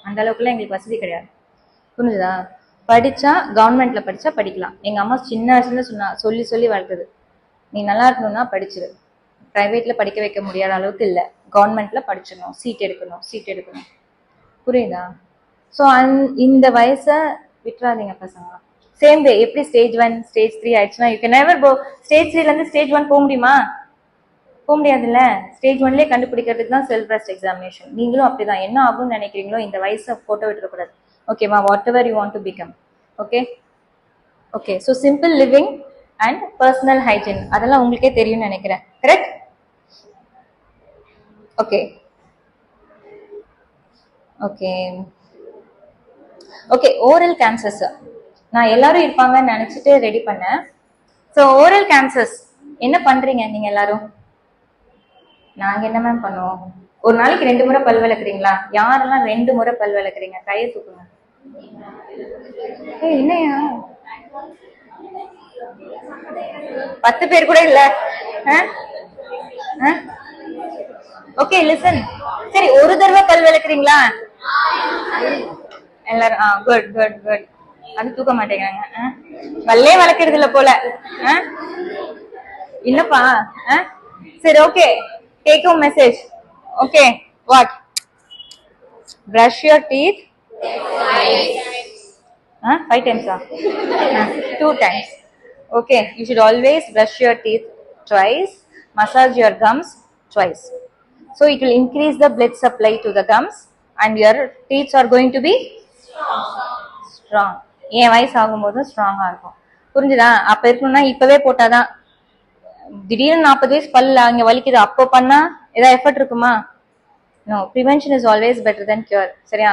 அந்த அளவுக்குலாம் எங்களுக்கு வசதி கிடையாது. புரிஞ்சுதா? படிச்சா கவர்மெண்ட்ல படிச்சா படிக்கலாம். எங்க அம்மா சின்ன வயசுல சொல்லி சொல்லி வளர்த்தது, நீ நல்லா இருக்கணும்னா படிச்சிரு, பிரைவேட்ல படிக்க வைக்க முடியாத அளவுக்கு இல்லை, கவர்மெண்ட்ல படிச்சிடணும், சீட் எடுக்கணும். புரியுதா? ஸோ இந்த வயசை விட்டுறாதீங்க பசங்க. சேம் வே எப்படி ஸ்டேஜ் 1 ஸ்டேஜ் 3 ஆயிடுச்சுன்னா you can never go stage 3ல இருந்து ஸ்டேஜ் 1 போக முடியுமா? போக முடியாதுல்ல. ஸ்டேஜ் 1லயே கண்டுபிடிக்கிறதுக்கு தான் செல்ஃப் ரெஸ்ட் எக்ஸாமினேஷன். நீங்களும் அப்படிதான், என்ன ஆகும்னு நினைக்கிறீங்களோ இந்த வயசை போட்டோ விட்டுறக்கூடாது. ஓகேவா? What ever you want to become. Okay okay. So simple living and personal hygiene அதெல்லாம் உங்களுக்கே தெரியும்னு நினைக்கிறேன். Correct? Okay okay okay. Oral cancers நான் எல்லாரும் இருப்பாங்கன்னு நினைச்சிட்டு ரெடி பண்ணேன். ஸோ ஓரல் கேன்சர்ஸ் என்ன பண்றீங்க நீங்க எல்லாரும்? நாங்க என்ன மேம் பண்ணுவோம்? ஒரு நாளைக்கு 2 முறை பல் விளக்குறீங்களா? யாரெல்லாம் 2 முறை பல் விளக்குறீங்க? கையை தூக்குங்க. என்னையா 10 பேர் கூட இல்ல. Okay listen. சரி ஒரு தடவை பல் விளக்குறீங்களா எல்லாரும்? Good good good. அது தூக்க மாட்டேங்கிறாங்க. பல்லே வளர்க்கறது இல்ல போல. இல்லப்பா. சரி okay. Take home message. Okay. What? Brush your teeth. 5 times. 2 times. Okay. You should always brush your teeth twice. Massage your gums twice. So it will increase the blood supply to the gums and your teeth are going to be strong. ஏன் வயசு ஆகும்போது ஸ்ட்ராங்கா இருக்கும். புரிஞ்சுதா? அப்ப இருக்கணும்னா இப்பவே போட்டாதான். திடீர்னு 40 வயசு பல்ல அங்க வலிக்குது அப்போ பண்ணா ஏதாவது எஃபர்ட் இருக்குமா? No. Prevention is always better than cure. சரியா?